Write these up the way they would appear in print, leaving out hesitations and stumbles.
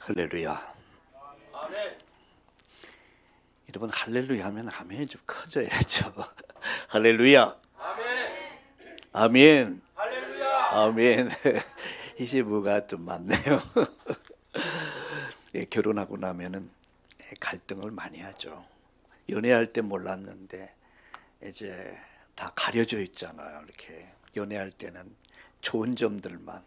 할렐루야. 아멘. 여러분 할렐루야 하면 아멘이 좀 커져야죠. 할렐루야. 아멘. 아멘. 할렐루야. 아멘. 이제 뭐가 좀 많네요. 예, 결혼하고 나면은 갈등을 많이 하죠. 연애할 때 몰랐는데 이제 다 가려져 있잖아요. 이렇게 연애할 때는 좋은 점들만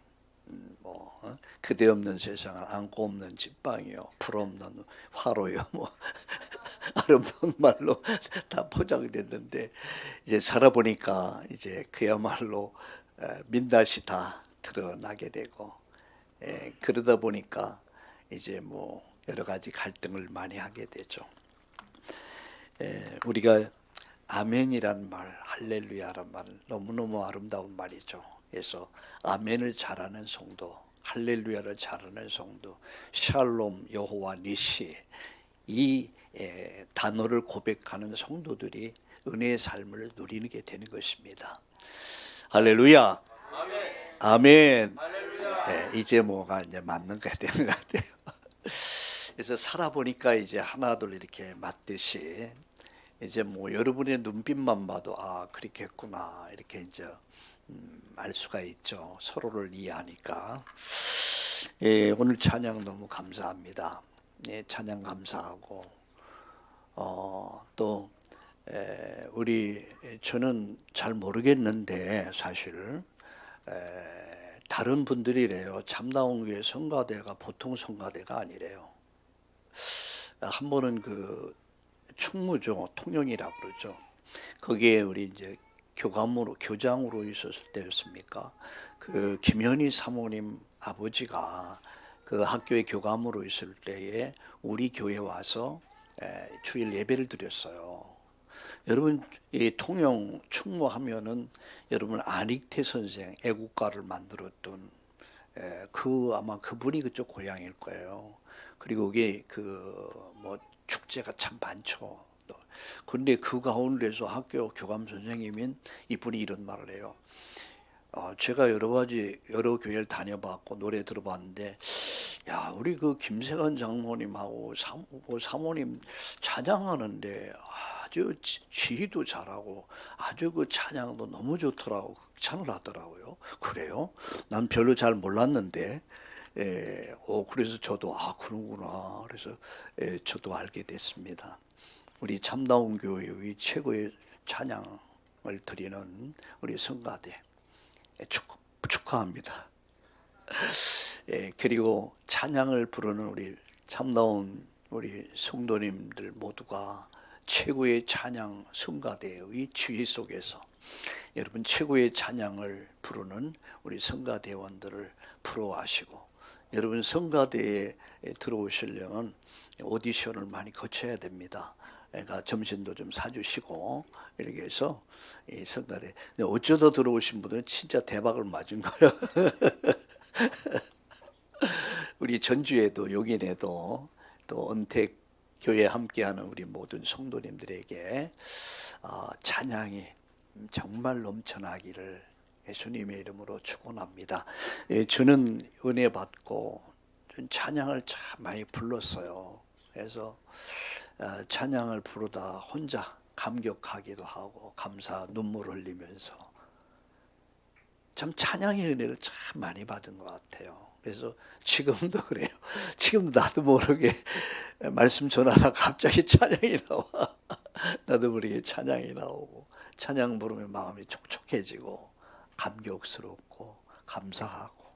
그대 없는 세상은 안고 없는 집방이요, 풀 없는 화로요, 아름다운 말로 다 포장됐는데 이제 살아보니까 이제 그야말로 민낯이 다 드러나게 되고, 그러다 보니까 이제 여러 가지 갈등을 많이 하게 되죠. 우리가 아멘이란 말, 할렐루야란 말 너무너무 아름다운 말이죠. 그래서 아멘을 잘하는 성도, 할렐루야를 잘하는 성도, 샬롬, 여호와 니시, 이 단어를 고백하는 성도들이 은혜의 삶을 누리게 되는 것입니다. 할렐루야. 아멘. 아멘. 할렐루야. 이제 뭐가 이제 맞는 거 되는 것 같아요. 그래서 살아보니까 이제 하나둘 이렇게 맞듯이 이제 여러분의 눈빛만 봐도 그렇게 했구나 이렇게 이제 알 수가 있죠. 서로를 이해하니까. 오늘 찬양 너무 감사합니다. 찬양 감사하고 또 저는 잘 모르겠는데 사실 다른 분들이래요. 참나온 교회 성가대가 보통 성가대가 아니래요. 한 번은 그 충무죠, 통영이라고 그러죠. 거기에 우리 이제 교장으로 있었을 때였습니까? 그 김현희 사모님 아버지가 그 학교에 교감으로 있을 때에 우리 교회 와서 주일 예배를 드렸어요. 여러분 이 통영 충무하면은 여러분 안익태 선생 애국가를 만들었던 아마 그분이 그쪽 고향일 거예요. 그리고 그게 축제가 참 많죠. 그런데 그 가운데서 학교 교감 선생님인 이분이 이런 말을 해요. 제가 여러 교회를 다녀봤고 노래 들어봤는데, 야, 우리 그 김세관 장모님하고 사모님 찬양하는데 아주 지휘도 잘하고 아주 그 찬양도 너무 좋더라고 극찬을 하더라고요. 그래요? 난 별로 잘 몰랐는데, 그래서 저도 그러구나. 그래서 저도 알게 됐습니다. 우리 참다운 교회의 최고의 찬양을 드리는 우리 성가대 축하합니다. 그리고 찬양을 부르는 우리 참다운 우리 성도님들 모두가 최고의 찬양 성가대의 지휘 속에서 여러분 최고의 찬양을 부르는 우리 성가대원들을 부러워하시고, 여러분 성가대에 들어오시려면 오디션을 많이 거쳐야 됩니다. 그러니까 점심도 좀 사주시고 이렇게 해서 이 성가대 어쩌다 들어오신 분들은 진짜 대박을 맞은 거예요. 우리 전주에도 용인에도 또 언택 교회 함께하는 우리 모든 성도님들에게 찬양이 정말 넘쳐나기를 예수님의 이름으로 축원합니다. 저는 은혜 받고 찬양을 참 많이 불렀어요. 그래서 찬양을 부르다 혼자 감격하기도 하고 눈물을 흘리면서 참 찬양의 은혜를 참 많이 받은 것 같아요. 그래서 지금도 그래요. 지금도 나도 모르게 말씀 전하다 갑자기 찬양이 나와. 나도 모르게 찬양이 나오고 찬양 부르면 마음이 촉촉해지고 감격스럽고 감사하고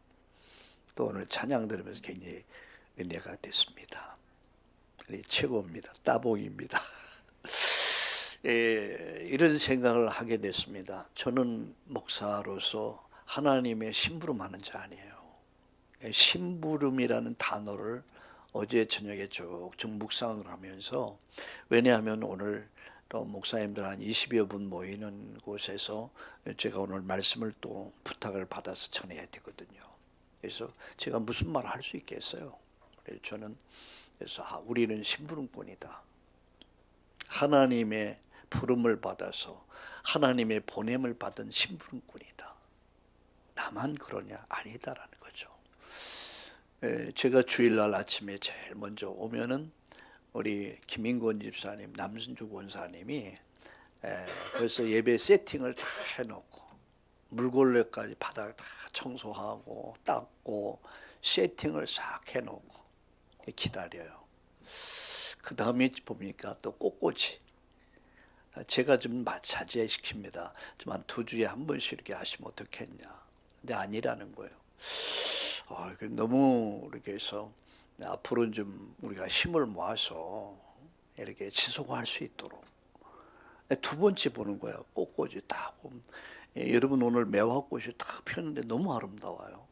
또 오늘 찬양 들으면서 굉장히 은혜가 됐습니다. 최고입니다. 따봉입니다. 이런 생각을 하게 됐습니다. 저는 목사로서 하나님의 심부름하는 자 아니에요. 심부름이라는 단어를 어제 저녁에 쭉쭉 묵상을 하면서, 왜냐하면 오늘 또 목사님들 한 20여 분 모이는 곳에서 제가 오늘 말씀을 또 부탁을 받아서 전해야 되거든요. 그래서 제가 무슨 말을 할 수 있겠어요. 저는 그래서 우리는 심부름꾼이다. 하나님의 부름을 받아서 하나님의 보냄을 받은 심부름꾼이다. 나만 그러냐? 아니다라는 거죠. 제가 주일날 아침에 제일 먼저 오면은 우리 김인권 집사님, 남순주 권사님이 벌써 예배 세팅을 다 해놓고 물걸레까지 바닥 다 청소하고 닦고 세팅을 싹 해놓고 기다려요. 그 다음에 보니까 또 꽃꽂이. 제가 좀 자제시킵니다. 좀 한 2주에 한 번씩 이렇게 하시면 어떻겠냐. 근데 아니라는 거예요. 너무 이렇게 해서 앞으로는 좀 우리가 힘을 모아서 이렇게 지속할 수 있도록. 2번째 보는 거예요. 꽃꽂이 딱 보면. 여러분 오늘 매화꽃이 딱 피었는데 너무 아름다워요.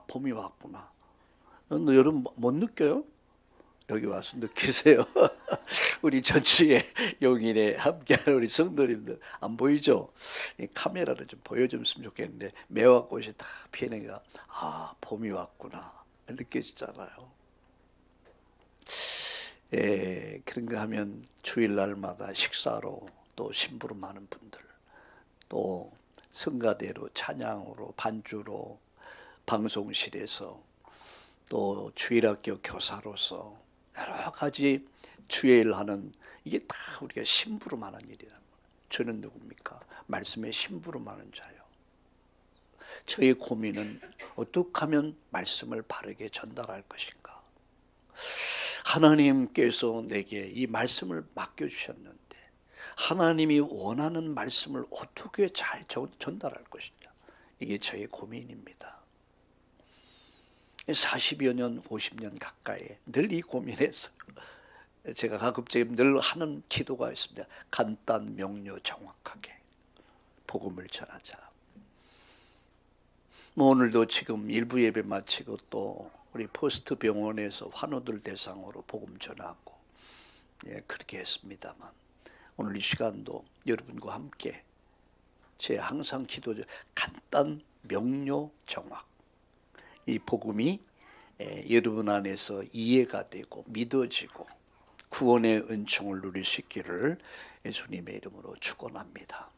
봄이 왔구나. 여러분 못 느껴요? 여기 와서 느끼세요. 우리 전주에 용인에 함께하는 우리 성도님들 안 보이죠? 카메라를 좀 보여주면 좋겠는데 매화꽃이 딱 피니까 봄이 왔구나 느껴지잖아요. 그런가 하면 주일날마다 식사로 또 심부름하는 분들, 또 성가대로 찬양으로 반주로 방송실에서 또 주일학교 교사로서 여러 가지 주일 하는 이게 다 우리가 심부름하는 일이라는 거예요. 저는 누굽니까? 말씀에 심부름하는 자요. 저의 고민은 어떻게 하면 말씀을 바르게 전달할 것인가. 하나님께서 내게 이 말씀을 맡겨주셨는데 하나님이 원하는 말씀을 어떻게 잘 전달할 것이냐. 이게 저의 고민입니다. 40여 년, 50년 가까이 늘 이 고민했어요. 제가 가급적 늘 하는 기도가 있습니다. 간단, 명료, 정확하게 복음을 전하자. 오늘도 지금 일부 예배 마치고 또 우리 포스트 병원에서 환우들 대상으로 복음 전하고 그렇게 했습니다만 오늘 이 시간도 여러분과 함께 제 항상 기도죠. 간단, 명료, 정확. 이 복음이 여러분 안에서 이해가 되고 믿어지고 구원의 은총을 누릴 수 있기를 예수님의 이름으로 축원합니다.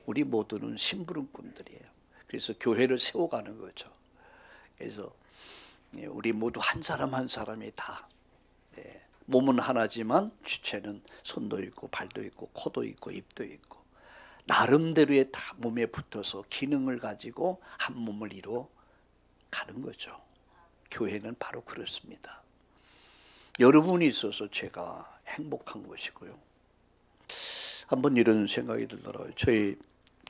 우리 모두는 심부름꾼들이에요. 그래서 교회를 세워가는 거죠. 그래서 우리 모두 한 사람 한 사람이 다 몸은 하나지만 주체는 손도 있고 발도 있고 코도 있고 입도 있고 나름대로의 다 몸에 붙어서 기능을 가지고 한 몸을 이루어 가는 거죠. 교회는 바로 그렇습니다. 여러분이 있어서 제가 행복한 것이고요. 한번 이런 생각이 들더라고요. 저희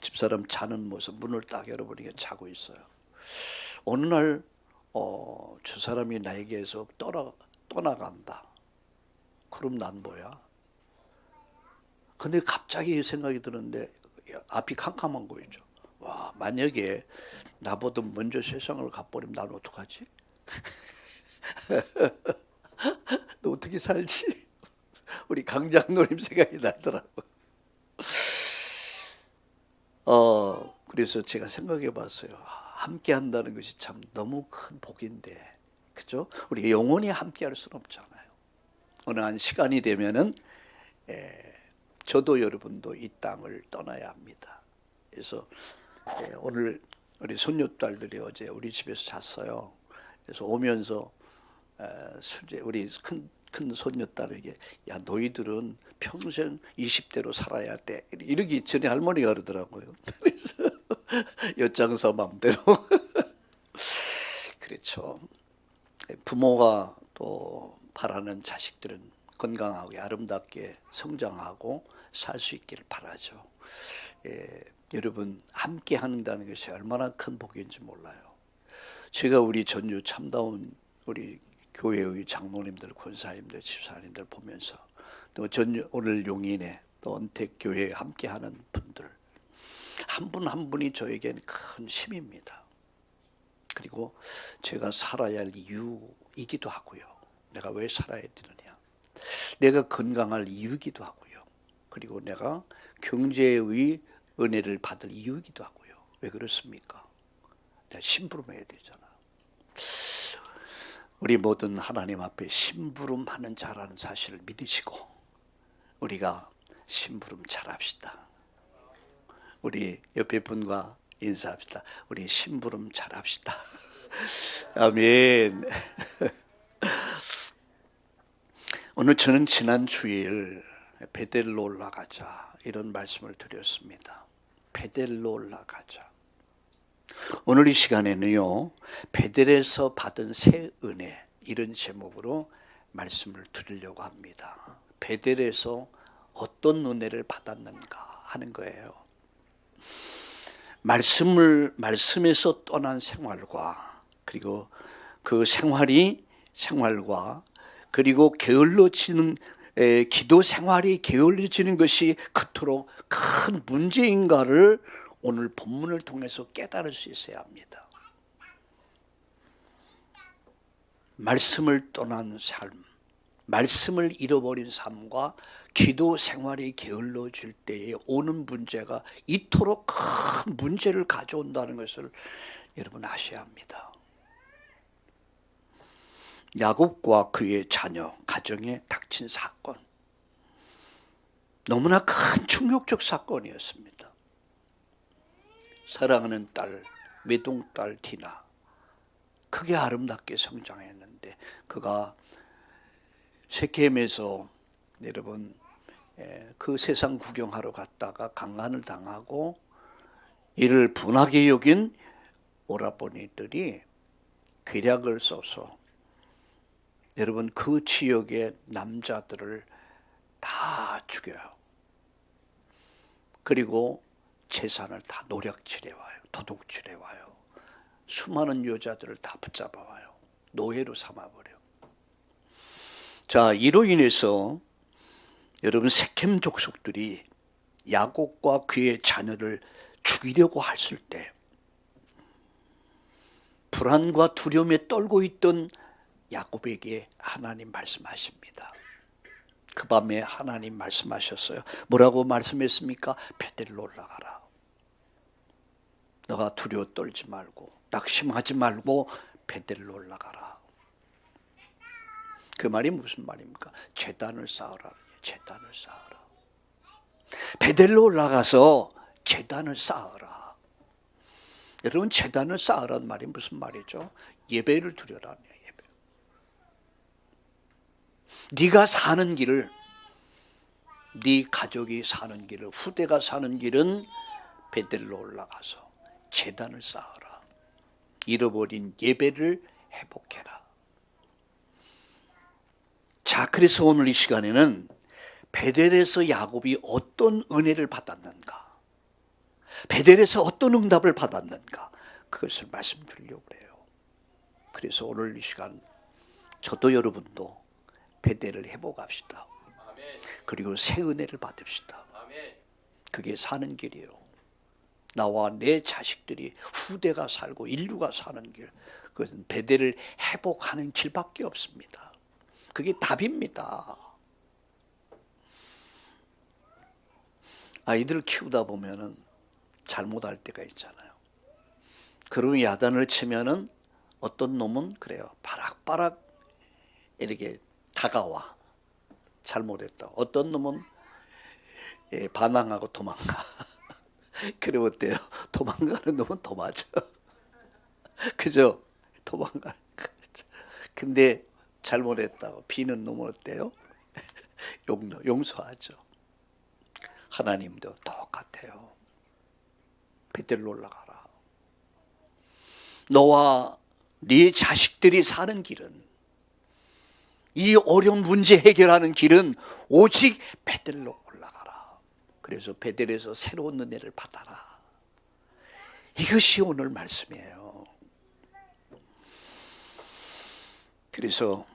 집사람 자는 모습 문을 딱 열어보니까 자고 있어요. 어느 날 저 사람이 나에게서 떠나간다. 그럼 난 뭐야? 근데 갑자기 생각이 드는데 앞이 캄캄한 거죠. 와, 만약에 나보다 먼저 세상을 가버리면 난 어떡하지? 너 어떻게 살지? 우리 강장로님 생각이 나더라고요. 그래서 제가 생각해 봤어요. 함께 한다는 것이 참 너무 큰 복인데, 그죠? 우리 영원히 함께 할 수는 없잖아요. 어느 한 시간이 되면은, 저도 여러분도 이 땅을 떠나야 합니다. 그래서 오늘 우리 손녀딸들이 어제 우리 집에서 잤어요. 그래서 오면서 우리 큰 손녀딸에게 야 너희들은 평생 20대로 살아야 돼 이러기 전에 할머니가 그러더라고요. 그래서 엿장서 맘대로 그렇죠. 부모가 또 바라는 자식들은 건강하게 아름답게 성장하고 살 수 있기를 바라죠. 여러분 함께 한다는 것이 얼마나 큰 복인지 몰라요. 제가 우리 전주 참다운 우리 교회의 장로님들, 권사님들, 집사님들 보면서 또 오늘 용인에 또 언택교회에 함께하는 분들 한 분 한 분이 저에겐 큰 힘입니다. 그리고 제가 살아야 할 이유이기도 하고요. 내가 왜 살아야 되느냐. 내가 건강할 이유이기도 하고요. 그리고 내가 경제의 은혜를 받을 이유이기도 하고요. 왜 그렇습니까? 내가 심부름해야 되잖아. 우리 모든 하나님 앞에 심부름하는 자라는 사실을 믿으시고 우리가 심부름 잘합시다. 우리 옆에 분과 인사합시다. 우리 심부름 잘합시다. 아멘. 오늘 저는 지난 주일 베델로 올라가자 이런 말씀을 드렸습니다. 베델로 올라가자. 오늘 이 시간에는요, 베델에서 받은 새 은혜 이런 제목으로 말씀을 드리려고 합니다. 베델에서 어떤 은혜를 받았는가 하는 거예요. 말씀에서 떠난 생활과 그리고 그 생활과 그리고 게을러지는 기도 생활이 게을러지는 것이 그토록 큰 문제인가를 오늘 본문을 통해서 깨달을 수 있어야 합니다. 말씀을 떠난 삶, 말씀을 잃어버린 삶과 기도 생활이 게을러질 때에 오는 문제가 이토록 큰 문제를 가져온다는 것을 여러분 아셔야 합니다. 야곱과 그의 자녀, 가정에 닥친 사건, 너무나 큰 충격적 사건이었습니다. 사랑하는 딸, 외동딸 디나, 크게 아름답게 성장했는데 그가 셰켐에서 여러분 그 세상 구경하러 갔다가 강간을 당하고 이를 분하게 여긴 오라버니들이 괴략을 써서 여러분 그 지역의 남자들을 다 죽여요. 그리고 재산을 다 노략질해와요. 도둑질해와요. 수많은 여자들을 다 붙잡아와요. 노예로 삼아버려. 자, 이로 인해서 여러분 세켐 족속들이 야곱과 그의 자녀를 죽이려고 했을 때 불안과 두려움에 떨고 있던 야곱에게 하나님 말씀하십니다. 그 밤에 하나님 말씀하셨어요. 뭐라고 말씀했습니까? 베델로 올라가라. 너가 두려워 떨지 말고 낙심하지 말고 베델로 올라가라. 그 말이 무슨 말입니까? 제단을 쌓으라. 제단을 쌓으라. 베델로 올라가서 제단을 쌓으라. 여러분 제단을 쌓으라는 말이 무슨 말이죠? 예배를 드려라. 예배. 네가 사는 길을, 네 가족이 사는 길을, 후대가 사는 길은 베델로 올라가서 제단을 쌓으라. 잃어버린 예배를 회복해라. 자, 그래서 오늘 이 시간에는 베델에서 야곱이 어떤 은혜를 받았는가, 베델에서 어떤 응답을 받았는가, 그것을 말씀드리려고 해요. 그래서 오늘 이 시간 저도 여러분도 베델을 회복합시다. 그리고 새 은혜를 받읍시다. 그게 사는 길이에요. 나와 내 자식들이, 후대가 살고 인류가 사는 길, 그것은 베델을 회복하는 길밖에 없습니다. 그게 답입니다. 아이들을 키우다 보면은 잘못할 때가 있잖아요. 그러면 야단을 치면은 어떤 놈은 그래요. 바락바락 이렇게 다가와. 잘못했다. 어떤 놈은 반항하고 도망가. 그럼 어때요? 도망가는 놈은 더 맞아. 그죠? 도망가. 근데 잘못했다고 비는 놈은 어때요? 용서하죠. 하나님도 똑같아요. 베델로 올라가라. 너와 네 자식들이 사는 길은, 이 어려운 문제 해결하는 길은 오직 베델로 올라가라. 그래서 베델에서 새로운 은혜를 받아라. 이것이 오늘 말씀이에요. 그래서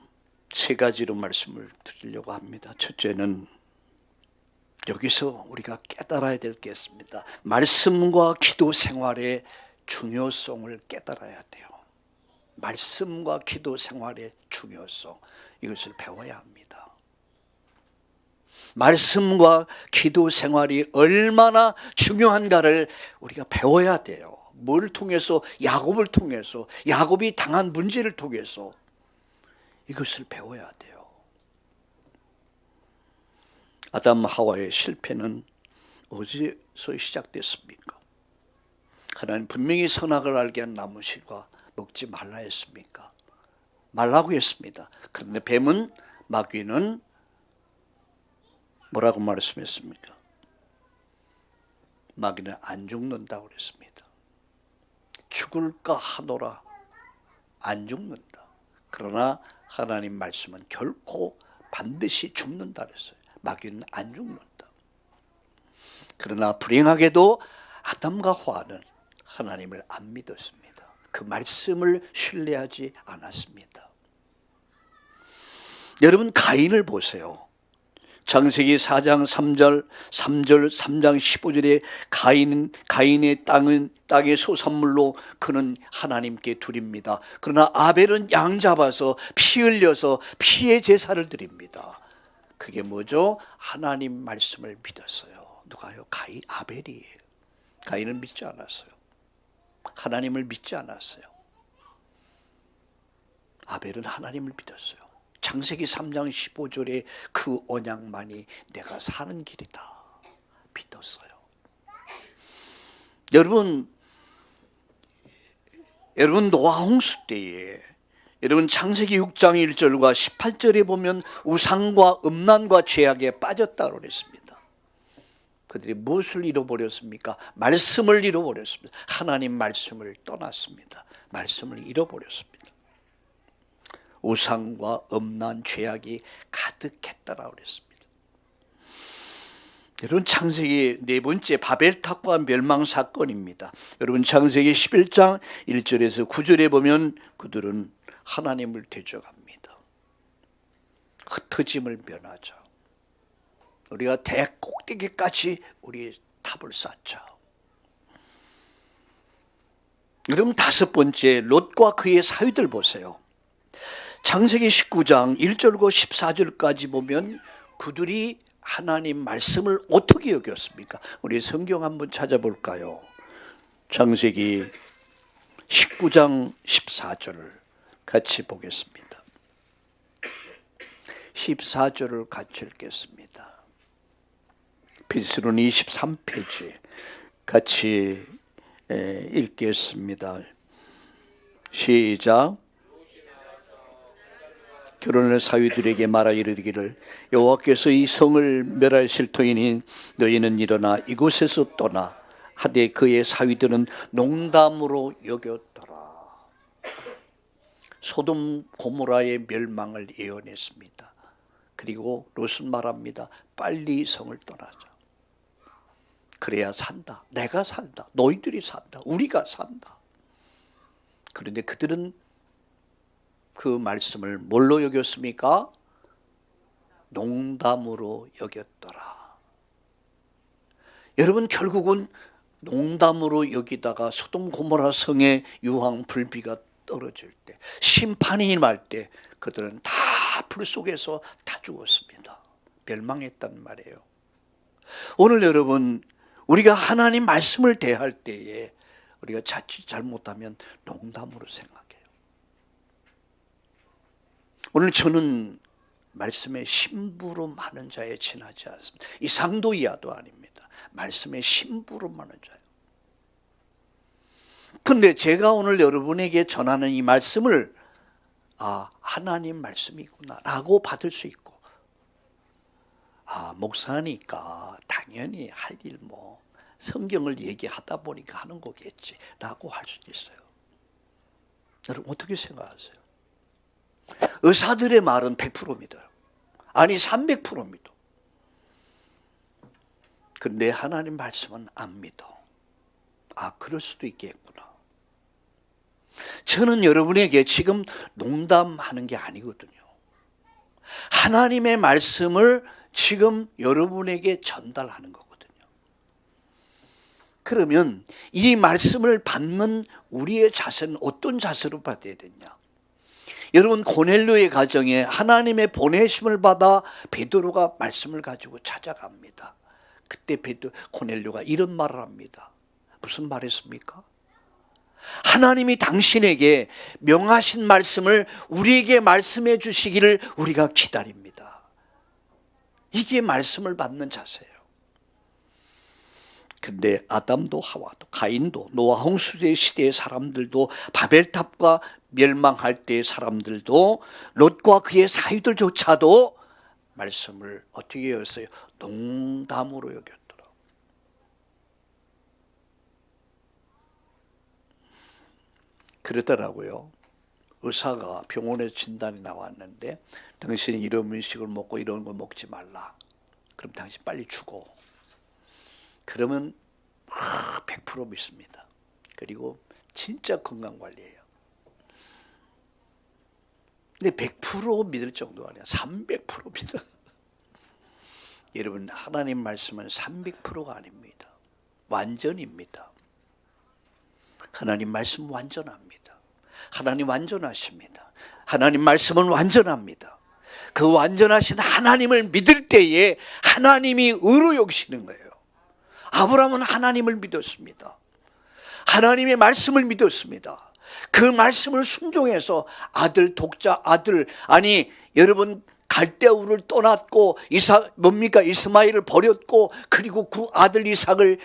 세 가지로 말씀을 드리려고 합니다. 첫째는 여기서 우리가 깨달아야 될 게 있습니다. 말씀과 기도 생활의 중요성을 깨달아야 돼요. 말씀과 기도 생활의 중요성, 이것을 배워야 합니다. 말씀과 기도 생활이 얼마나 중요한가를 우리가 배워야 돼요. 뭘 통해서? 야곱을 통해서, 야곱이 당한 문제를 통해서 이것을 배워야 돼요. 아담 하와의 실패는 어디서 시작됐습니까? 하나님 분명히 선악을 알게 한 나무실과 먹지 말라 했습니까? 말라고 했습니다. 그런데 뱀은, 마귀는 뭐라고 말씀했습니까? 마귀는 안 죽는다고 그랬습니다. 죽을까 하노라, 안 죽는다. 그러나 하나님 말씀은 결코 반드시 죽는다 그랬어요. 마귀는 안 죽는다. 그러나 불행하게도 아담과 하와는 하나님을 안 믿었습니다. 그 말씀을 신뢰하지 않았습니다. 여러분, 가인을 보세요. 창세기 4장 3절, 3장 15절에 가인의 땅의 소산물로 그는 하나님께 드립니다. 그러나 아벨은 양 잡아서 피 흘려서 피의 제사를 드립니다. 그게 뭐죠? 하나님 말씀을 믿었어요. 누가요? 아벨이에요. 가인은 믿지 않았어요. 하나님을 믿지 않았어요. 아벨은 하나님을 믿었어요. 창세기 3장 15절에 그 언약만이 내가 사는 길이다 믿었어요. 여러분 노아 홍수 때에 여러분 창세기 6장 1절과 18절에 보면 우상과 음란과 죄악에 빠졌다고 그랬습니다. 그들이 무엇을 잃어버렸습니까? 말씀을 잃어버렸습니다. 하나님 말씀을 떠났습니다. 말씀을 잃어버렸습니다. 우상과 음란, 죄악이 가득했다라고 그랬습니다. 여러분, 창세기 네 번째 바벨탑과 멸망 사건입니다. 여러분, 창세기 11장 1절에서 9절에 보면 그들은 하나님을 대적합니다. 흩어짐을 면하자. 우리가 대꼭대기까지 우리 탑을 쌓자. 여러분, 다섯 번째 롯과 그의 사위들 보세요. 창세기 19장 1절과 14절까지 보면 그들이 하나님 말씀을 어떻게 여겼습니까? 우리 성경 한번 찾아볼까요? 창세기 19장 14절을 같이 보겠습니다. 14절을 같이 읽겠습니다. 비스론 23페이지 같이 읽겠습니다. 시작. 결혼할 사위들에게 말하 이르기를 여호와께서 이 성을 멸하실 터이니 너희는 일어나 이곳에서 떠나 하되 그의 사위들은 농담으로 여겼더라. 소돔 고모라의 멸망을 예언했습니다. 그리고 롯은 말합니다. 빨리 성을 떠나자. 그래야 산다. 내가 산다. 너희들이 산다. 우리가 산다. 그런데 그들은 그 말씀을 뭘로 여겼습니까? 농담으로 여겼더라. 여러분, 결국은 농담으로 여기다가 소돔 고모라 성에 유황 불비가 떨어질 때, 심판이 임할 때 그들은 다 불 속에서 다 죽었습니다. 멸망했단 말이에요. 오늘 여러분, 우리가 하나님 말씀을 대할 때에 우리가 자칫 잘못하면 농담으로 생각해요. 오늘 저는 말씀에 심부름하는 자에 지나지 않습니다. 이 상도 이하도 아닙니다. 말씀에 심부름하는 자예요. 그런데 제가 오늘 여러분에게 전하는 이 말씀을 하나님 말씀이구나 라고 받을 수 있고, 목사니까 당연히 할 일 성경을 얘기하다 보니까 하는 거겠지 라고 할 수도 있어요. 여러분 어떻게 생각하세요? 의사들의 말은 100% 믿어요. 아니 300% 믿어. 근데 하나님 말씀은 안 믿어. 그럴 수도 있겠구나. 저는 여러분에게 지금 농담하는 게 아니거든요. 하나님의 말씀을 지금 여러분에게 전달하는 거거든요. 그러면 이 말씀을 받는 우리의 자세는 어떤 자세로 받아야 되냐? 여러분, 고넬료의 가정에 하나님의 보내심을 받아 베드로가 말씀을 가지고 찾아갑니다. 그때 고넬료가 이런 말을 합니다. 무슨 말했습니까? 하나님이 당신에게 명하신 말씀을 우리에게 말씀해 주시기를 우리가 기다립니다. 이게 말씀을 받는 자세예요. 근데 아담도 하와도 가인도 노아 홍수대 시대의 사람들도 바벨탑과 멸망할 때의 사람들도 롯과 그의 사위들조차도 말씀을 어떻게 여겼어요? 농담으로 여겼더라. 그러더라고요. 의사가 병원에 진단이 나왔는데 당신이 이런 음식을 먹고 이런 거 먹지 말라. 그럼 당신 빨리 죽어. 그러면 100% 믿습니다. 그리고 진짜 건강관리예요. 근데 100% 믿을 정도가 아니라 300% 믿어. 여러분, 하나님 말씀은 300%가 아닙니다. 완전입니다. 하나님 말씀 완전합니다. 하나님 완전하십니다. 하나님 말씀은 완전합니다. 그 완전하신 하나님을 믿을 때에 하나님이 의로 여기시는 거예요. 아브라함은 하나님을 믿었습니다. 하나님의 말씀을 믿었습니다. 그 말씀을 순종해서 여러분 갈대우를 떠났고 이스마엘을 버렸고 그리고 그 아들 이삭을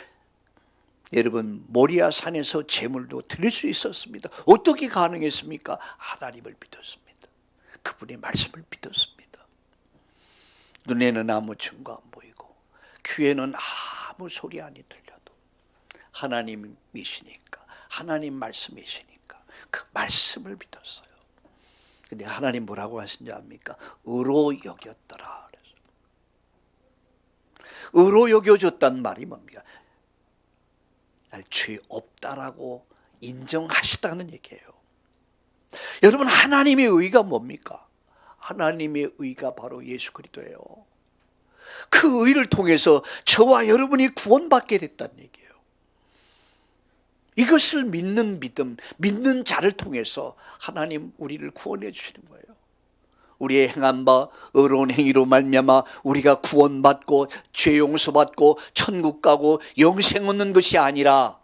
여러분 모리아 산에서 제물도 드릴 수 있었습니다. 어떻게 가능했습니까? 하나님을 믿었습니다. 그분의 말씀을 믿었습니다. 눈에는 아무 증거 안 보이고 귀에는 아무 소리 안 들려도 하나님이시니까, 하나님 말씀이시니까 그 말씀을 믿었어요. 근데 하나님 뭐라고 하신지 압니까? 의로 여겼더라. 그래서 의로 여겨줬단 말이 뭡니까? 날 죄 없다라고 인정하시다는 얘기예요. 여러분, 하나님의 의가 뭡니까? 하나님의 의가 바로 예수 그리스도예요. 그 의를 통해서 저와 여러분이 구원받게 됐다는 얘기예요. 이것을 믿는 믿음, 믿는 자를 통해서 하나님 우리를 구원해 주시는 거예요. 우리의 행한 바 의로운 행위로 말미암아 우리가 구원받고 죄 용서받고 천국 가고 영생 얻는 것이 아니라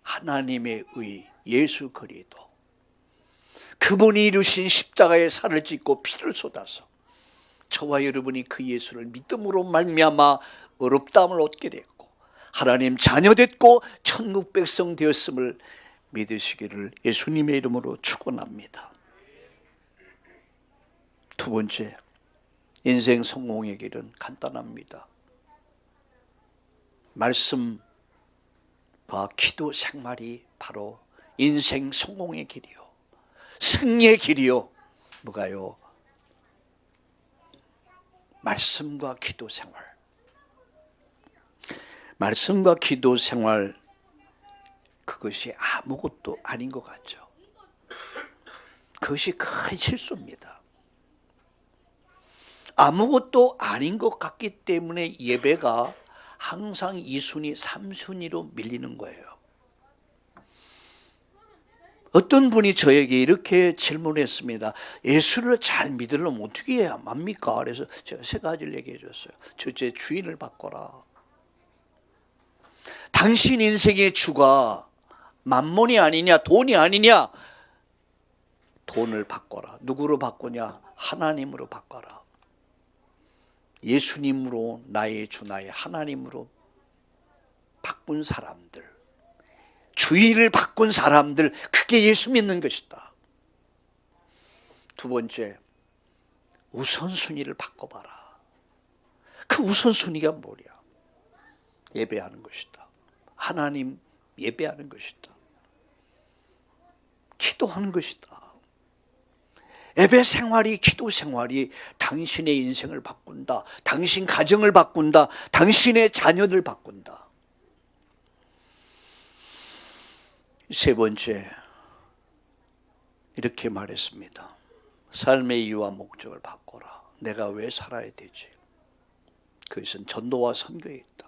하나님의 의 예수 그리스도, 그분이 이루신 십자가의 살을 찢고 피를 쏟아서 저와 여러분이 그 예수를 믿음으로 말미암아 의롭다함을 얻게 됐고 하나님 자녀 됐고 천국 백성 되었음을 믿으시기를 예수님의 이름으로 축원합니다. 두 번째, 인생 성공의 길은 간단합니다. 말씀과 기도 생활이 바로 인생 성공의 길이요, 승리의 길이요. 뭐가요? 말씀과 기도 생활. 말씀과 기도 생활, 그것이 아무것도 아닌 것 같죠. 그것이 큰 실수입니다. 아무것도 아닌 것 같기 때문에 예배가 항상 2순위, 3순위로 밀리는 거예요. 어떤 분이 저에게 이렇게 질문했습니다. 예수를 잘 믿으려면 어떻게 해야 합니까? 그래서 제가 세 가지를 얘기해 줬어요. 첫째, 주인을 바꿔라. 당신 인생의 주가 만몬이 아니냐, 돈이 아니냐. 돈을 바꿔라. 누구로 바꾸냐? 하나님으로 바꿔라. 예수님으로 나의 주, 나의 하나님으로 바꾼 사람들, 주인을 바꾼 사람들, 그게 예수 믿는 것이다. 두 번째, 우선순위를 바꿔봐라. 그 우선순위가 뭐냐? 예배하는 것이다. 하나님 예배하는 것이다. 기도하는 것이다. 예배 생활이, 기도 생활이 당신의 인생을 바꾼다. 당신 가정을 바꾼다. 당신의 자녀들 바꾼다. 세 번째, 이렇게 말했습니다. 삶의 이유와 목적을 바꿔라. 내가 왜 살아야 되지? 그것은 전도와 선교에 있다.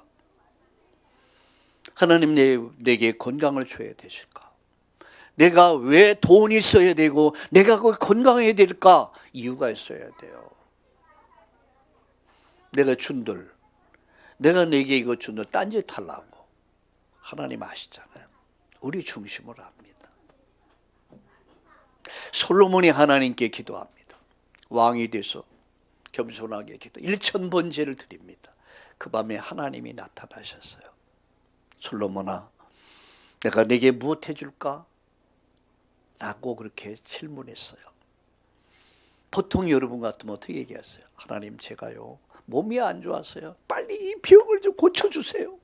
하나님 내게 건강을 줘야 되실까? 내가 왜 돈이 있어야 되고 내가 건강해야 될까? 이유가 있어야 돼요. 내가 준들, 내가 내게 이거 준들 딴짓 하려고. 하나님 아시잖아요. 우리 중심으로 합니다. 솔로몬이 하나님께 기도합니다. 왕이 돼서 겸손하게 기도 1000번제를 드립니다. 그 밤에 하나님이 나타나셨어요. 솔로몬아, 내가 네게 무엇 해줄까? 라고 그렇게 질문했어요. 보통 여러분 같으면 어떻게 얘기하세요? 하나님, 제가요 몸이 안 좋아서요, 빨리 이 병을 좀 고쳐주세요.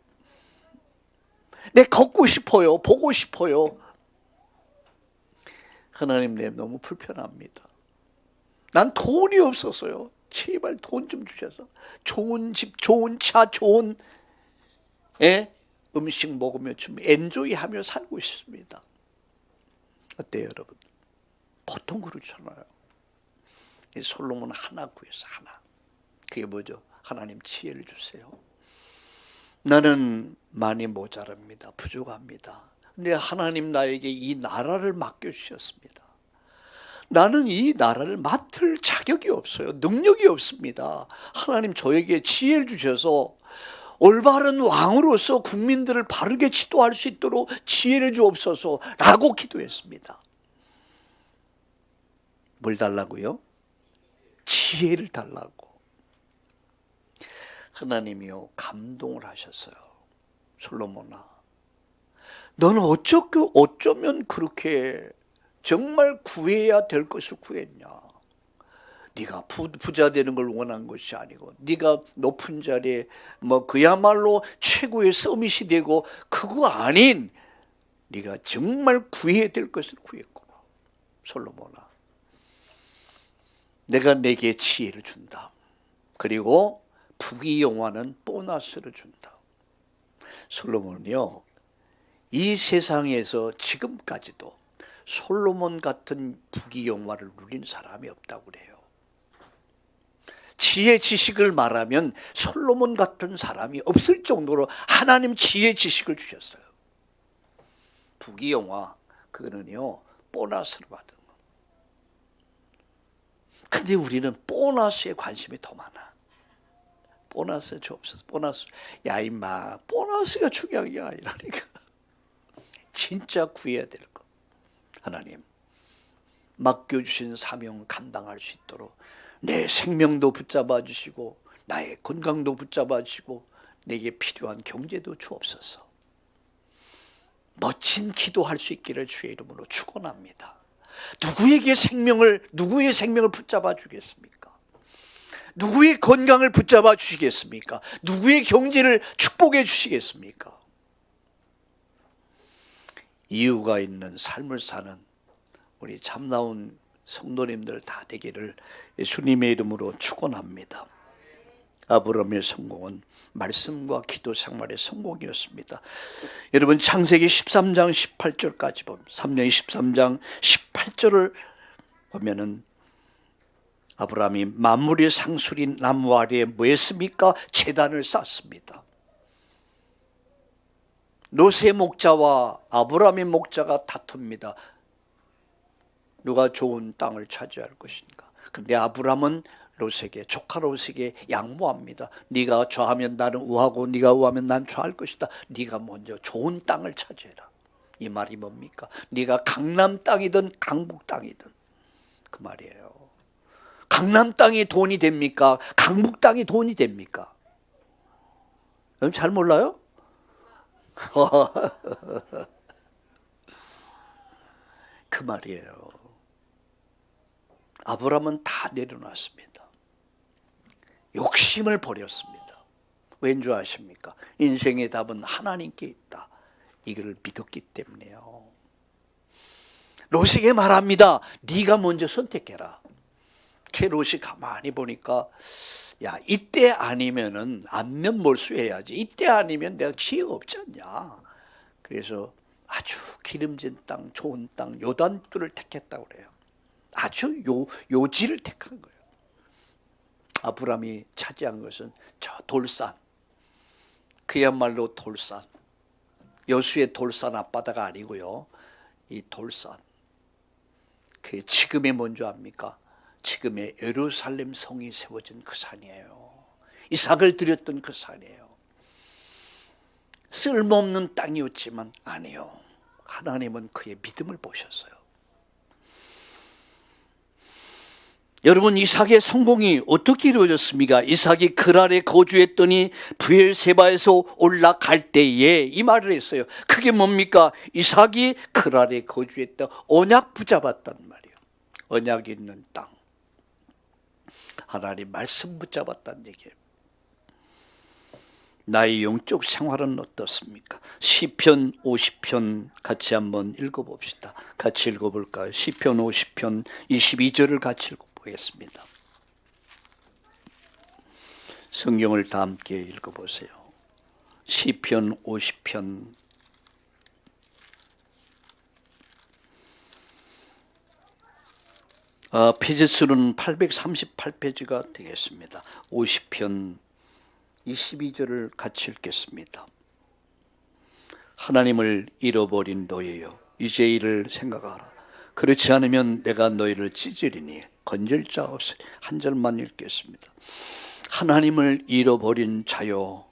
내 걷고 싶어요. 보고 싶어요. 하나님, 내 너무 불편합니다. 난 돈이 없어서요, 제발 돈 좀 주셔서 좋은 집, 좋은 차, 좋은 음식 먹으며 좀 엔조이하며 살고 있습니다. 어때요, 여러분? 보통 그렇잖아요. 이 솔로몬 하나 구해서 하나. 그게 뭐죠? 하나님, 지혜를 주세요. 나는 많이 모자랍니다. 부족합니다. 근데 하나님 나에게 이 나라를 맡겨주셨습니다. 나는 이 나라를 맡을 자격이 없어요. 능력이 없습니다. 하나님, 저에게 지혜를 주셔서 올바른 왕으로서 국민들을 바르게 지도할 수 있도록 지혜를 주옵소서 라고 기도했습니다. 뭘 달라고요? 지혜를 달라고. 하나님이요 감동을 하셨어요. 솔로몬아, 너는 어쩌면 그렇게 정말 구해야 될 것을 구했냐? 네가 부자 되는 걸 원한 것이 아니고, 네가 높은 자리에 그야말로 최고의 서밋이 되고 그거 아닌 네가 정말 구해야 될 것을 구했구나. 솔로몬아, 내가 내게 지혜를 준다. 그리고 부귀영화는 보너스를 준다. 솔로몬은요, 이 세상에서 지금까지도 솔로몬 같은 부귀영화를 누린 사람이 없다고 그래요. 지혜 지식을 말하면 솔로몬 같은 사람이 없을 정도로 하나님 지혜 지식을 주셨어요. 부귀영화, 그거는요 보너스를 받은 거. 근데 우리는 보너스에 관심이 더 많아. 보너스 줍소서. 보너스. 야 임마, 보너스가 중요한 게 아니라니까. 진짜 구해야 될 거. 하나님, 맡겨주신 사명 감당할 수 있도록 내 생명도 붙잡아 주시고 나의 건강도 붙잡아 주시고 내게 필요한 경제도 주옵소서. 멋진 기도할 수 있기를 주의 이름으로 축원합니다. 누구의 생명을 붙잡아 주겠습니까? 누구의 건강을 붙잡아 주시겠습니까? 누구의 경제를 축복해 주시겠습니까? 이유가 있는 삶을 사는 우리 참나온 성도님들 다 되기를 예수님의 이름으로 축원합니다. 아브라함의 성공은 말씀과 기도 생활의 성공이었습니다. 여러분, 창세기 13장 18절까지 보면, 3년 13장 18절을 보면은 아브라함이 만물의 상수린 나무 아래에 뭐 했습니까? 제단을 쌓습니다. 롯의 목자와 아브라함의 목자가 다툽니다. 누가 좋은 땅을 차지할 것인가? 근데 아브라함은 롯에게, 조카 롯에게 양보합니다. 네가 좌하면 나는 우하고 네가 우하면 난 좌할 것이다. 네가 먼저 좋은 땅을 차지해라. 이 말이 뭡니까? 네가 강남 땅이든 강북 땅이든 그 말이에요. 강남 땅이 돈이 됩니까? 강북 땅이 돈이 됩니까? 여러분 잘 몰라요? 그 말이에요. 아브라함은 다 내려놨습니다. 욕심을 버렸습니다. 왠 줄 아십니까? 인생의 답은 하나님께 있다. 이걸 믿었기 때문에요. 롯에게 말합니다. 네가 먼저 선택해라. 롯이 가만히 보니까, 야, 이때 아니면은 안면 몰수해야지. 이때 아니면 내가 기회가 없지 않냐. 그래서 아주 기름진 땅, 좋은 땅, 요단길을 택했다고 그래요. 아주 요지를 택한 거예요. 아브라함이 차지한 것은 저 돌산, 그야말로 돌산, 여수의 돌산 앞바다가 아니고요, 이 돌산, 그게 지금의 뭔지 압니까? 지금의 예루살렘 성이 세워진 그 산이에요. 이삭을 드렸던 그 산이에요. 쓸모없는 땅이었지만 아니요, 하나님은 그의 믿음을 보셨어요. 여러분, 이삭의 성공이 어떻게 이루어졌습니까? 이삭이 그랄에 거주했더니 브엘세바에서 올라갈 때에 이 말을 했어요. 그게 뭡니까? 이삭이 그랄에 거주했다. 언약 붙잡았단 말이에요. 언약이 있는 땅. 하나님 말씀 붙잡았다는 얘기예요. 나의 영적 생활은 어떻습니까? 시편 50편 같이 한번 읽어봅시다. 같이 읽어볼까요? 시편 50편 22절을 같이 읽어보겠습니다. 성경을 다 함께 읽어보세요. 시편 50편 페이지 수는 838페이지가 되겠습니다. 50편 22절을 같이 읽겠습니다. 하나님을 잃어버린 너희여, 이제 이를 생각하라. 그렇지 않으면 내가 너희를 찢으리니 건질 자 없으리. 한 절만 읽겠습니다. 하나님을 잃어버린 자여,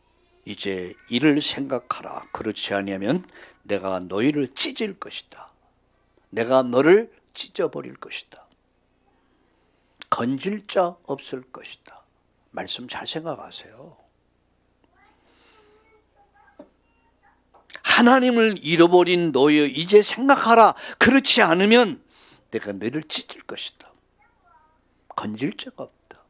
이제 이를 생각하라. 그렇지 않으면 내가 너희를 찢을 것이다. 내가 너를 찢어버릴 것이다. 건질 자 없을 것이다. 말씀 잘 생각하세요. 하나님을 잃어버린 너여, 이제 생각하라. 그렇지 않으면 내가 너를 찢을 것이다. 건질 자가 없다.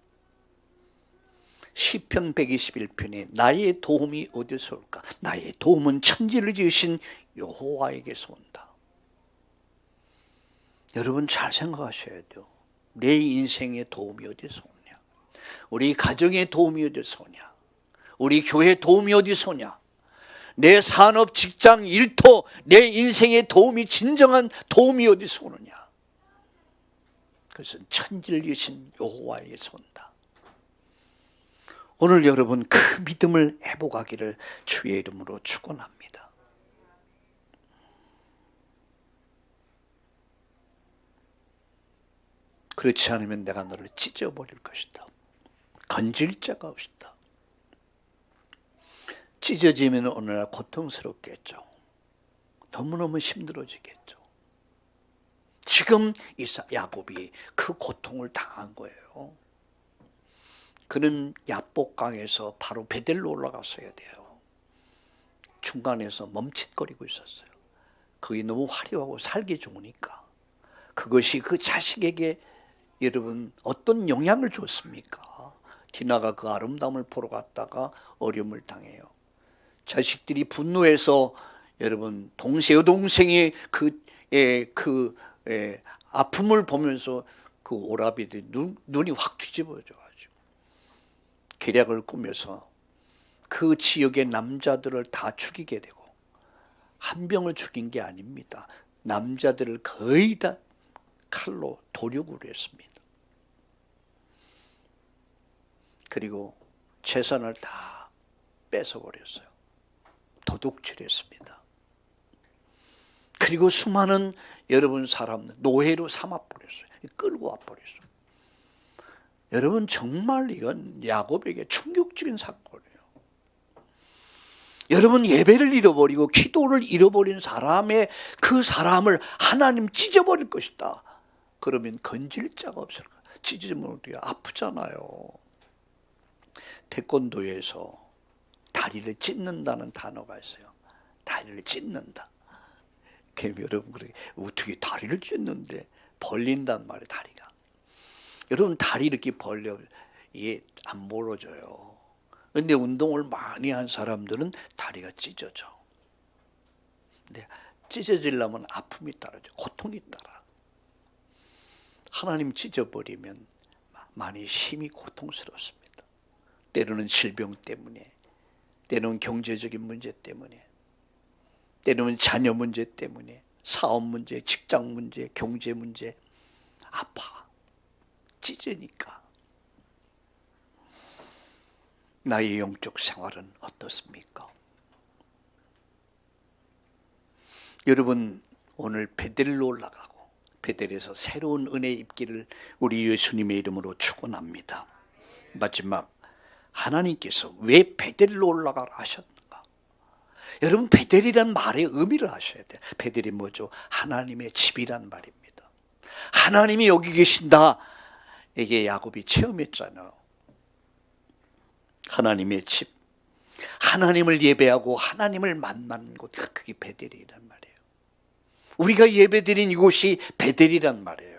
시편 121편에 나의 도움이 어디서 올까? 나의 도움은 천지를 지으신 여호와에게서 온다. 여러분 잘 생각하셔야 돼요. 내 인생의 도움이 어디서 오냐? 우리 가정의 도움이 어디서 오냐? 우리 교회 도움이 어디서 오냐? 내 산업, 직장, 일터, 내 인생의 도움이, 진정한 도움이 어디서 오느냐? 그것은 천지를 지으신 여호와에게서 온다. 오늘 여러분 그 믿음을 회복하기를 주의 이름으로 축원합니다. 그렇지 않으면 내가 너를 찢어버릴 것이다. 건질 자가 없다. 찢어지면 어느 날 고통스럽겠죠. 너무너무 힘들어지겠죠. 지금 야곱이 그 고통을 당한 거예요. 그는 야복강에서 바로 베델로 올라갔어야 돼요. 중간에서 멈칫거리고 있었어요. 거기 너무 화려하고 살기 좋으니까. 그것이 그 자식에게 여러분 어떤 영향을 줬습니까? 디나가 그 아름다움을 보러 갔다가 어려움을 당해요. 자식들이 분노해서 여러분 여동생이 아픔을 보면서 그 오라비들이 눈이 확 뒤집어져가지고 계략을 꾸며서 그 지역의 남자들을 다 죽이게 되고, 한 명을 죽인 게 아닙니다. 남자들을 거의 다 칼로 도륙을 했습니다. 그리고 재산을 다 뺏어버렸어요. 도둑질했습니다. 그리고 수많은 여러분 사람들 노예로 삼아버렸어요. 끌고 와버렸어요. 여러분 정말 이건 야곱에게 충격적인 사건이에요. 여러분 예배를 잃어버리고 기도를 잃어버린 그 사람을 하나님 찢어버릴 것이다. 그러면 건질 자가 없을 거야. 찢으면 어떻게 아프잖아요. 태권도에서 다리를 찢는다는 단어가 있어요. 다리를 찢는다. 그럼 여러분 어떻게 다리를 찢는데 벌린단 말이에요. 다리가. 여러분 다리 이렇게 벌려 이게 안 벌어져요. 근데 운동을 많이 한 사람들은 다리가 찢어져. 근데 찢어지려면 아픔이 따라죠. 고통이 따라. 하나님 찢어버리면 많이 심히 고통스럽습니다. 때로는 질병 때문에, 때로는 경제적인 문제 때문에, 때로는 자녀 문제 때문에, 사업 문제, 직장 문제, 경제 문제. 아파. 찢으니까. 나의 영적 생활은 어떻습니까? 여러분 오늘 베델로 올라가고 베델에서 새로운 은혜 입기를 우리 예수님의 이름으로 축원합니다. 마지막, 하나님께서 왜 베델로 올라가라 하셨는가? 여러분 베델이란 말의 의미를 아셔야 돼요. 베델이 뭐죠? 하나님의 집이란 말입니다. 하나님이 여기 계신다. 이게 야곱이 체험했잖아요. 하나님의 집, 하나님을 예배하고 하나님을 만나는 곳, 그게 베델이란 말이에요. 우리가 예배드린 이곳이 베델이란 말이에요.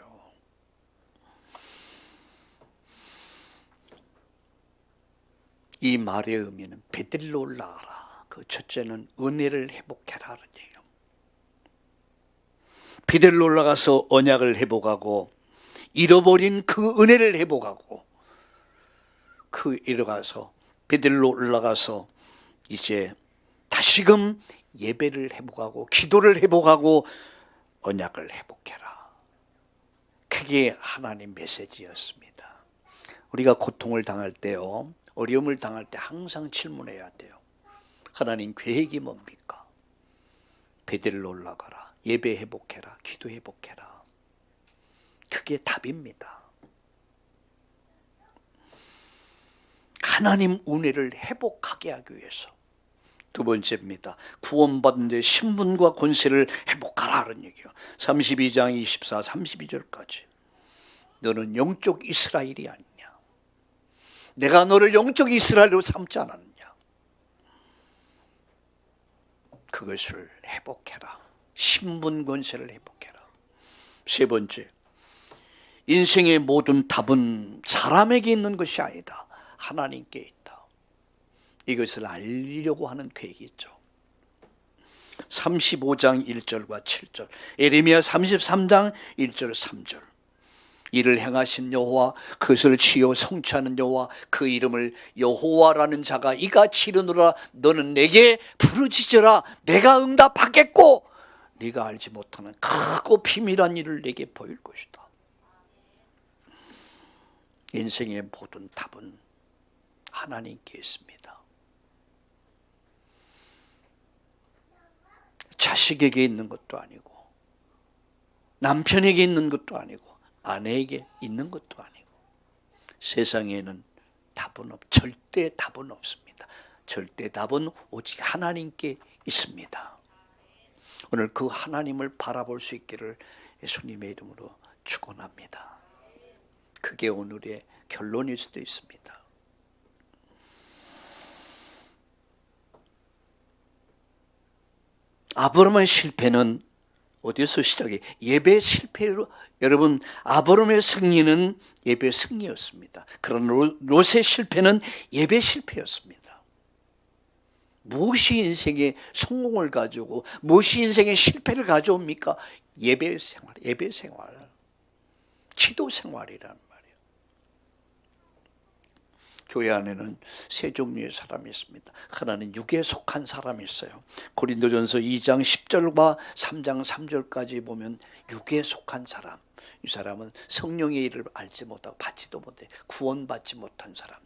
이 말의 의미는 베델로 올라가라. 그 첫째는 은혜를 회복해라 하는 얘기예요. 베델로 올라가서 언약을 회복하고 잃어버린 그 은혜를 회복하고 그 일어가서 베델로 올라가서 이제 다시금 예배를 회복하고 기도를 회복하고 언약을 회복해라. 그게 하나님 메시지였습니다. 우리가 고통을 당할 때요, 어려움을 당할 때 항상 질문해야 돼요. 하나님 계획이 뭡니까? 베델로 올라가라. 예배 회복해라. 기도 회복해라. 그게 답입니다. 하나님 은혜를 회복하게 하기 위해서. 두 번째입니다. 구원받은 데 신분과 권세를 회복하라 하는 얘기예요. 32장 24, 32절까지. 너는 영적 이스라엘이 아니냐. 내가 너를 영적 이스라엘로 삼지 않았느냐. 그것을 회복해라. 신분 권세를 회복해라. 세 번째, 인생의 모든 답은 사람에게 있는 것이 아니다. 하나님께 있다. 이것을 알리려고 하는 계획이 있죠. 35장 1절과 7절, 예레미야 33장 1절 3절. 이를 행하신 여호와, 그것을 지어 성취하는 여호와, 그 이름을 여호와라는 자가 이같이 이르노라. 너는 내게 부르짖으라. 내가 응답하겠고 네가 알지 못하는 크고 비밀한 일을 내게 보일 것이다. 인생의 모든 답은 하나님께 있습니다. 자식에게 있는 것도 아니고 남편에게 있는 것도 아니고 아내에게 있는 것도 아니고 세상에는 절대 답은 없습니다. 절대 답은 오직 하나님께 있습니다. 오늘 그 하나님을 바라볼 수 있기를 예수님의 이름으로 축원합니다. 그게 오늘의 결론일 수도 있습니다. 아브라함의 실패는 어디서 시작해? 예배 실패로. 여러분, 아브라함의 승리는 예배 승리였습니다. 그런 롯의 실패는 예배 실패였습니다. 무엇이 인생의 성공을 가져오고 무엇이 인생의 실패를 가져옵니까? 예배 생활, 기도 생활이란 말이에요. 교회 안에는 세 종류의 사람이 있습니다. 하나는 육에 속한 사람이 있어요. 고린도전서 2장 10절과 3장 3절까지 보면 육에 속한 사람, 이 사람은 성령의 일을 알지 못하고 받지도 못해 구원받지 못한 사람들.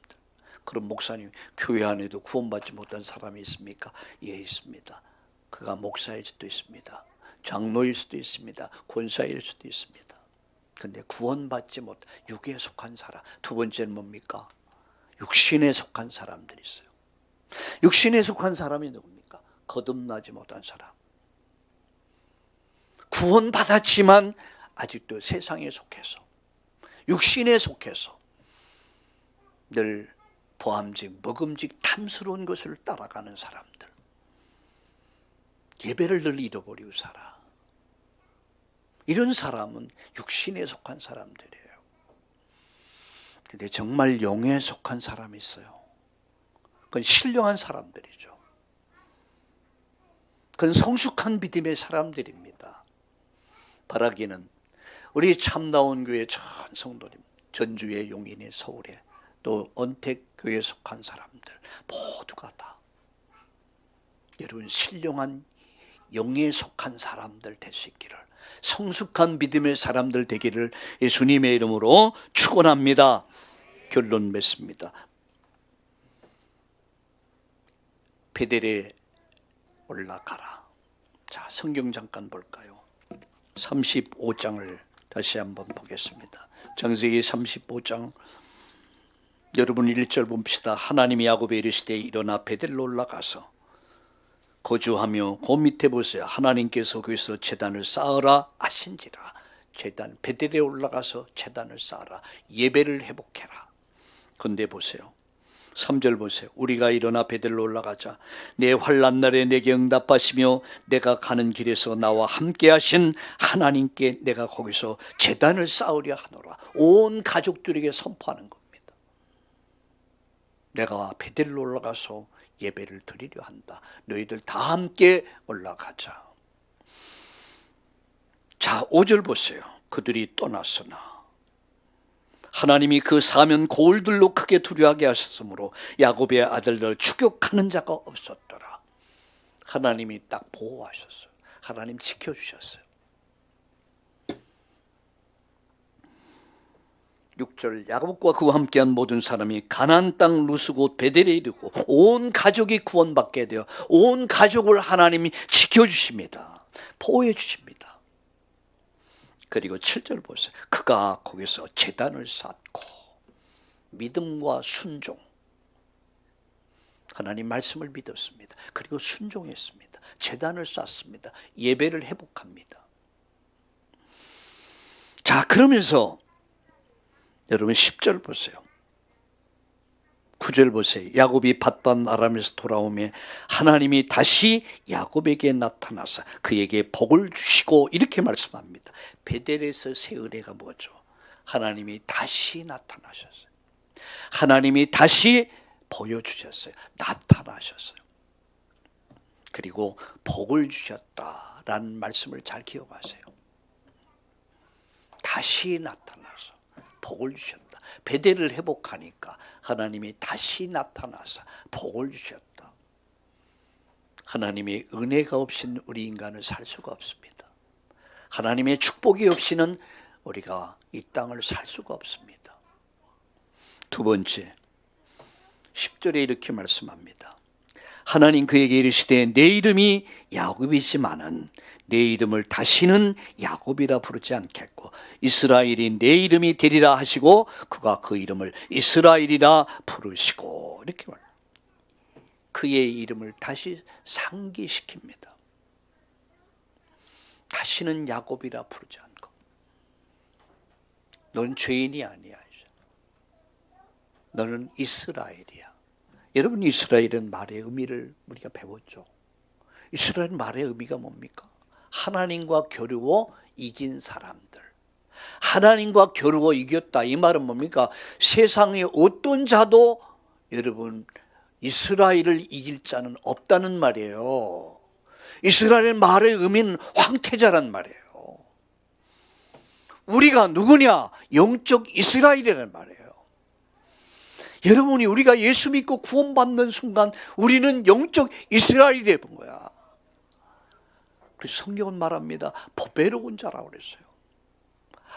그럼 목사님, 교회 안에도 구원받지 못한 사람이 있습니까? 예, 있습니다. 그가 목사일 수도 있습니다. 장로일 수도 있습니다. 권사일 수도 있습니다. 그런데 구원받지 못, 육에 속한 사람. 두 번째는 뭡니까? 육신에 속한 사람들이 있어요. 육신에 속한 사람이 누굽니까? 거듭나지 못한 사람. 구원받았지만 아직도 세상에 속해서, 육신에 속해서 늘 보암직, 먹음직, 탐스러운 것을 따라가는 사람들. 예배를 늘 잃어버리고 살아. 이런 사람은 육신에 속한 사람들이에요. 근데 정말 영에 속한 사람이 있어요. 그건 신령한 사람들이죠. 그건 성숙한 믿음의 사람들입니다. 바라기는 우리 참나온 교회 전 성도님, 전주의 용인의 서울에 또 언택교회에 속한 사람들 모두가 다 여러분 신령한 영에 속한 사람들 될 수 있기를, 성숙한 믿음의 사람들 되기를 예수님의 이름으로 축원합니다. 결론 맺습니다. 베델에 올라가라. 자, 성경 잠깐 볼까요? 35장을 다시 한번 보겠습니다. 창세기 35장 여러분 1절 봅시다. 하나님이 야곱에 이르시되 일어나 베델로 올라가서 거주하며 그 밑에 보세요. 하나님께서 거기서 제단을 쌓으라 하신지라. 제단 베델에 올라가서 제단을 쌓아라. 예배를 회복해라. 근데 보세요. 3절 보세요. 우리가 일어나 베델로 올라가자. 내 환난 날에 내게 응답하시며 내가 가는 길에서 나와 함께 하신 하나님께 내가 거기서 제단을 쌓으려 하노라. 온 가족들에게 선포하는 겁니다. 내가 베델로 올라가서 예배를 드리려 한다. 너희들 다 함께 올라가자. 자, 5절 보세요. 그들이 떠났으나 하나님이 그 사면 고울들로 크게 두려워하게 하셨으므로 야곱의 아들들 추격하는 자가 없었더라. 하나님이 딱 보호하셨어요. 하나님 지켜주셨어요. 6절 야곱과 그와 함께한 모든 사람이 가나안 땅 루스 곧 베델에 이르고 온 가족이 구원받게 되어 온 가족을 하나님이 지켜주십니다. 보호해 주십니다. 그리고 7절 보세요. 그가 거기서 제단을 쌓고 믿음과 순종, 하나님 말씀을 믿었습니다. 그리고 순종했습니다. 제단을 쌓습니다. 예배를 회복합니다. 자, 그러면서 여러분 10절 보세요. 9절 보세요. 야곱이 밧반 아람에서 돌아오며 하나님이 다시 야곱에게 나타나서 그에게 복을 주시고 이렇게 말씀합니다. 베델에서 새 의뢰가 뭐죠? 하나님이 다시 나타나셨어요. 하나님이 다시 보여주셨어요. 나타나셨어요. 그리고 복을 주셨다라는 말씀을 잘 기억하세요. 다시 나타나서 복을 주셨다. 베델을 회복하니까 하나님이 다시 나타나서 복을 주셨다. 하나님의 은혜가 없이는 우리 인간은 살 수가 없습니다. 하나님의 축복이 없이는 우리가 이 땅을 살 수가 없습니다. 두 번째, 10절에 이렇게 말씀합니다. 하나님 그에게 이르시되 내 이름이 야곱이지만은 내 이름을 다시는 야곱이라 부르지 않겠고 이스라엘이 내 이름이 되리라 하시고 그가 그 이름을 이스라엘이라 부르시고 이렇게 말합니다. 그의 이름을 다시 상기시킵니다. 다시는 야곱이라 부르지 않고 넌 죄인이 아니야. 너는 이스라엘이야. 여러분, 이스라엘은 말의 의미를 우리가 배웠죠. 이스라엘 말의 의미가 뭡니까? 하나님과 겨루어 이긴 사람들. 하나님과 겨루어 이겼다. 이 말은 뭡니까? 세상에 어떤 자도 여러분 이스라엘을 이길 자는 없다는 말이에요. 이스라엘 말의 의미는 황태자란 말이에요. 우리가 누구냐? 영적 이스라엘이라는 말이에요. 여러분이 우리가 예수 믿고 구원받는 순간 우리는 영적 이스라엘이 되는 거야. 그래서 성경은 말합니다. 보배로운 자라고 그랬어요.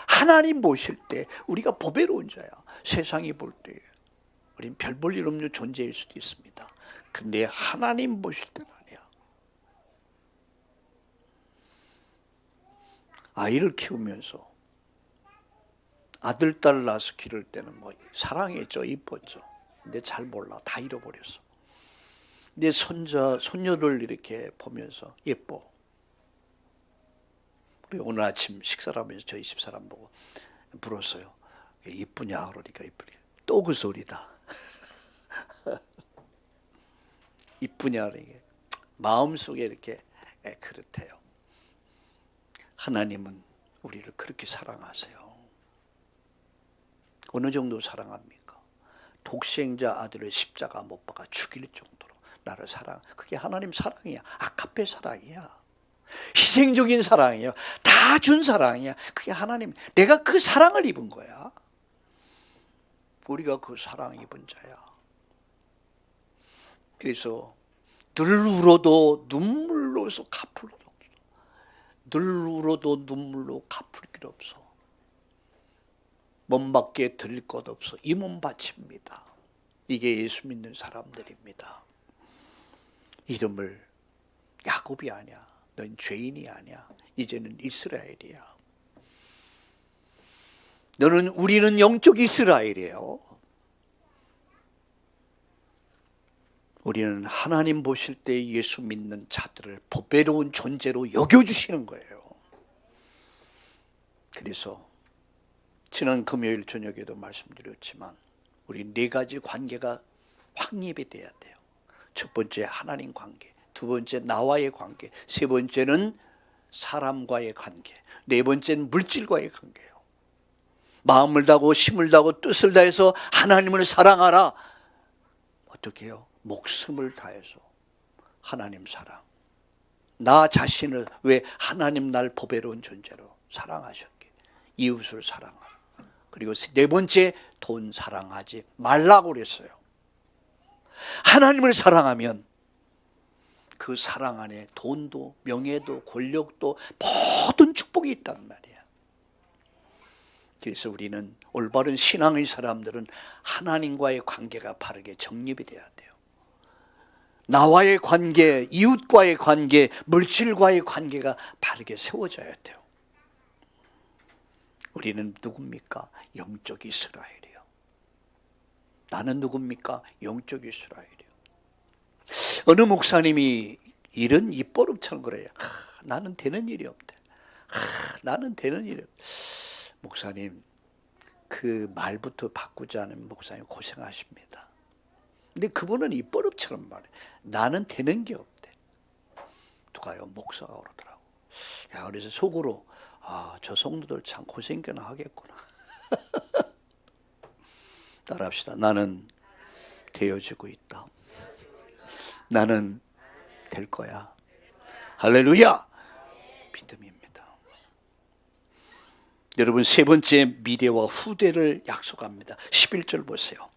하나님 보실 때 우리가 보배로운 자야. 세상이 볼 때 우리는 별 볼 일 없는 존재일 수도 있습니다. 근데 하나님 보실 때는 아니야. 아이를 키우면서 아들, 딸 낳아서 기를 때는 뭐 사랑했죠, 이뻤죠. 근데 잘 몰라, 다 잃어버렸어. 내 손자, 손녀를 이렇게 보면서 예뻐. 우리 오늘 아침 식사를 하면서 저희 집사람 보고 물었어요. 이쁘냐? 그러니까 이쁘게. 또 그 소리다. 이쁘냐? 이게 마음속에 이렇게 그렇대요. 하나님은 우리를 그렇게 사랑하세요. 어느 정도 사랑합니까? 독생자 아들을 십자가 못 박아 죽일 정도로 나를 사랑. 그게 하나님 사랑이야. 아카페 사랑이야. 희생적인 사랑이야. 다 준 사랑이야. 그게 하나님. 내가 그 사랑을 입은 거야. 우리가 그 사랑 입은 자야. 그래서 늘 울어도 눈물로서 갚을 수 없어. 늘 울어도 눈물로 갚을 길 없어. 몸밖에 드릴 것 없어. 이 몸 바칩니다. 이게 예수 믿는 사람들입니다. 이름을 야곱이 아니야. 넌 죄인이 아니야. 이제는 이스라엘이야. 우리는 영적 이스라엘이에요. 우리는 하나님 보실 때 예수 믿는 자들을 보배로운 존재로 여겨주시는 거예요. 그래서 지난 금요일 저녁에도 말씀드렸지만 우리 네 가지 관계가 확립이 돼야 돼요. 첫 번째 하나님 관계, 두 번째 나와의 관계, 세 번째는 사람과의 관계, 네 번째는 물질과의 관계예요. 마음을 다하고 힘을 다하고 뜻을 다해서 하나님을 사랑하라. 어떻게 해요? 목숨을 다해서 하나님 사랑. 나 자신을 왜 하나님 날 보배로운 존재로 사랑하셨기에 이웃을 사랑하라. 그리고 네 번째 돈 사랑하지 말라고 그랬어요. 하나님을 사랑하면 그 사랑 안에 돈도 명예도 권력도 모든 축복이 있단 말이야. 그래서 우리는 올바른 신앙의 사람들은 하나님과의 관계가 바르게 정립이 돼야 돼요. 나와의 관계, 이웃과의 관계, 물질과의 관계가 바르게 세워져야 돼요. 우리는 누굽니까? 영적 이스라엘이요. 나는 누굽니까? 영적 이스라엘이요. 어느 목사님이 이런 입버릇처럼 그래요. 나는 되는 일이 없대. 나는 되는 일이 없대. 목사님, 그 말부터 바꾸자는 목사님 고생하십니다. 근데 그분은 입버릇처럼 말해. 나는 되는 게 없대. 누가요? 목사가 그러더라고. 야, 그래서 속으로 저 성도들 참 고생이나 하겠구나. 따라합시다. 나는 되어지고 있다. 나는 될 거야. 할렐루야. 믿음입니다. 여러분, 세 번째 미래와 후대를 약속합니다. 11절 보세요.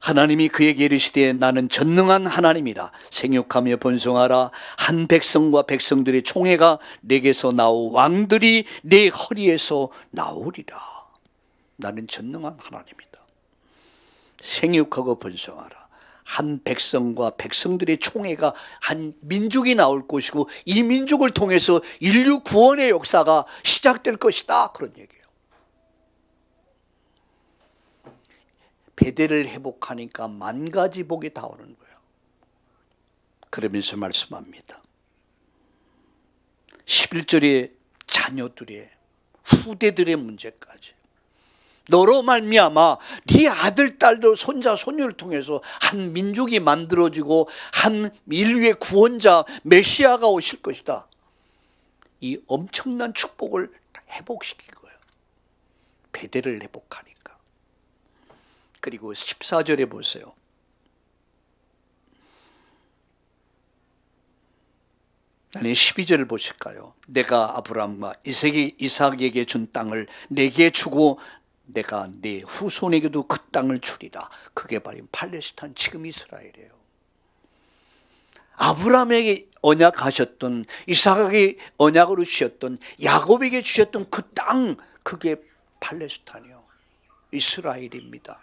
하나님이 그에게 이르시되 나는 전능한 하나님이라. 생육하며 번성하라. 한 백성과 백성들의 총회가 내게서 나오 왕들이 내 허리에서 나오리라. 나는 전능한 하나님이다. 생육하고 번성하라. 한 백성과 백성들의 총회가 한 민족이 나올 것이고 이 민족을 통해서 인류 구원의 역사가 시작될 것이다. 그런 얘기예요. 베델을 회복하니까 만 가지 복이 다 오는 거예요. 그러면서 말씀합니다. 11절에 자녀들의 후대들의 문제까지 너로 말미암아 네 아들 딸들 손자 손녀를 통해서 한 민족이 만들어지고 한 인류의 구원자 메시아가 오실 것이다. 이 엄청난 축복을 회복시킨 거예요. 베델을 회복하니까. 그리고 14절에 보세요. 아니 12절을 보실까요? 내가 아브라함과 이삭에게 준 땅을 내게 주고 내가 네 후손에게도 그 땅을 주리라. 그게 바로 팔레스타인, 지금 이스라엘이에요. 아브라함에게 언약하셨던, 이삭에게 언약으로 주셨던, 야곱에게 주셨던 그 땅, 그게 팔레스타인이요, 이스라엘입니다.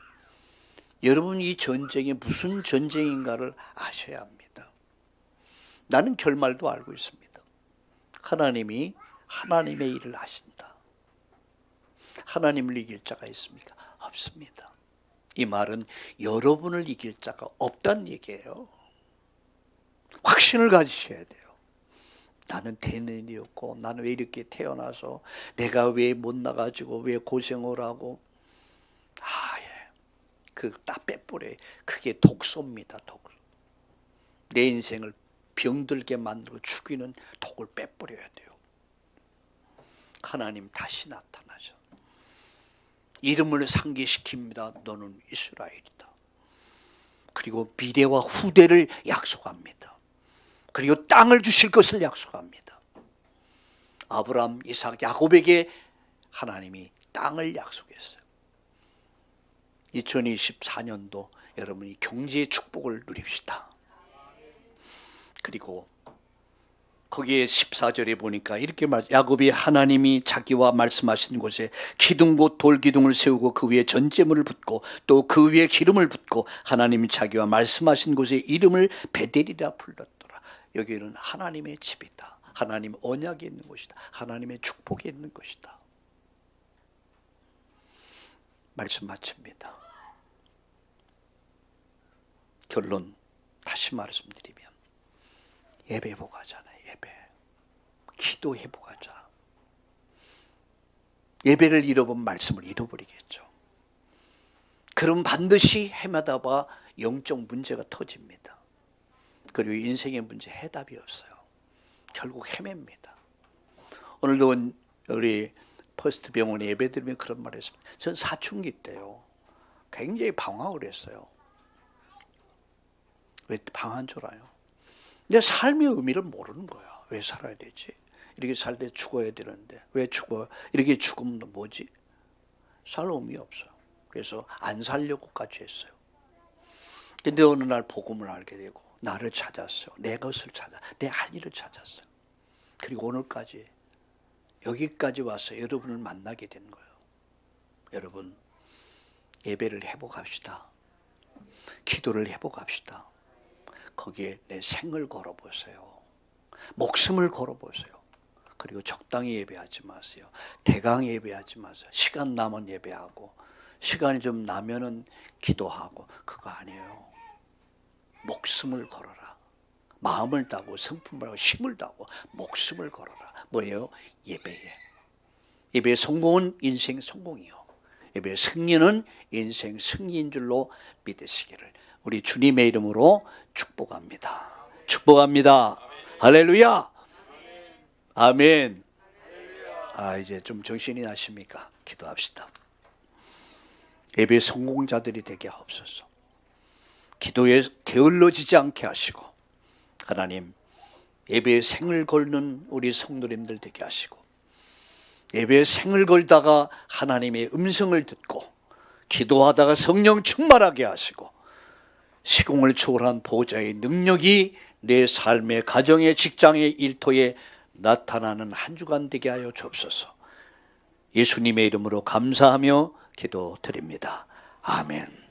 여러분, 이 전쟁이 무슨 전쟁인가를 아셔야 합니다. 나는 결말도 알고 있습니다. 하나님이 하나님의 일을 하신다. 하나님을 이길 자가 있습니까? 없습니다. 이 말은 여러분을 이길 자가 없다는 얘기예요. 확신을 가지셔야 돼요. 나는 되는 일이 없고, 나는 왜 이렇게 태어나서 내가 왜 못 나가지고 왜 고생을 하고. 그 다 빼버려요. 그게 독소입니다. 독소. 내 인생을 병들게 만들고 죽이는 독을 빼버려야 돼요. 하나님 다시 나타나셔. 이름을 상기시킵니다. 너는 이스라엘이다. 그리고 미래와 후대를 약속합니다. 그리고 땅을 주실 것을 약속합니다. 아브라함, 이삭, 야곱에게 하나님이 땅을 약속했어요. 2024년도 여러분이 경제의 축복을 누립시다. 그리고 거기에 14절에 보니까 이렇게 야곱이 하나님이 자기와 말씀하신 곳에 기둥 곧 돌기둥을 세우고 그 위에 전제물을 붓고 또 그 위에 기름을 붓고 하나님이 자기와 말씀하신 곳에 이름을 베델이라 불렀더라. 여기는 하나님의 집이다. 하나님 언약이 있는 곳이다. 하나님의 축복이 있는 곳이다. 말씀 마칩니다. 결론 다시 말씀드리면 예배 보가잖아요. 예배. 기도 회복하자. 예배를 잃어본 말씀을 잃어버리겠죠. 그럼 반드시 헤매다 봐 영적 문제가 터집니다. 그리고 인생의 문제 해답이 없어요. 결국 헤맵니다. 오늘도 우리 퍼스트 병원에 예배드리면 그런 말을 했습니다. 전 사춘기 때요 굉장히 방황을 했어요. 왜 방황한 줄 알아요? 내 삶의 의미를 모르는 거야. 왜 살아야 되지? 이렇게 살 때 죽어야 되는데 왜 죽어? 이렇게 죽으면 뭐지? 살 의미 없어요. 그래서 안 살려고까지 했어요. 근데 어느 날 복음을 알게 되고 나를 찾았어요. 내 것을 찾아, 내 할 일을 찾았어요. 그리고 오늘까지 여기까지 와서 여러분을 만나게 된 거예요. 여러분 예배를 회복합시다. 기도를 회복합시다. 거기에 내 생을 걸어보세요. 목숨을 걸어보세요. 그리고 적당히 예배하지 마세요. 대강 예배하지 마세요. 시간 나면 예배하고 시간이 좀 나면은 기도하고 그거 아니에요. 목숨을 걸어라. 마음을 다하고 성품을 하고 힘을 다하고 목숨을 걸어라. 뭐예요? 예배에. 예배의 성공은 인생 성공이요. 예배의 승리는 인생 승리인 줄로 믿으시기를 우리 주님의 이름으로 축복합니다. 축복합니다. 할렐루야. 아멘. 이제 좀 정신이 나십니까? 기도합시다. 예배 성공자들이 되게 하옵소서. 기도에 게을러지지 않게 하시고 하나님 예배에 생을 걸는 우리 성도님들 되게 하시고 예배에 생을 걸다가 하나님의 음성을 듣고 기도하다가 성령 충만하게 하시고 시공을 초월한 보호자의 능력이 내 삶의 가정의 직장의 일터에 나타나는 한 주간 되게 하여 주옵소서. 예수님의 이름으로 감사하며 기도드립니다. 아멘.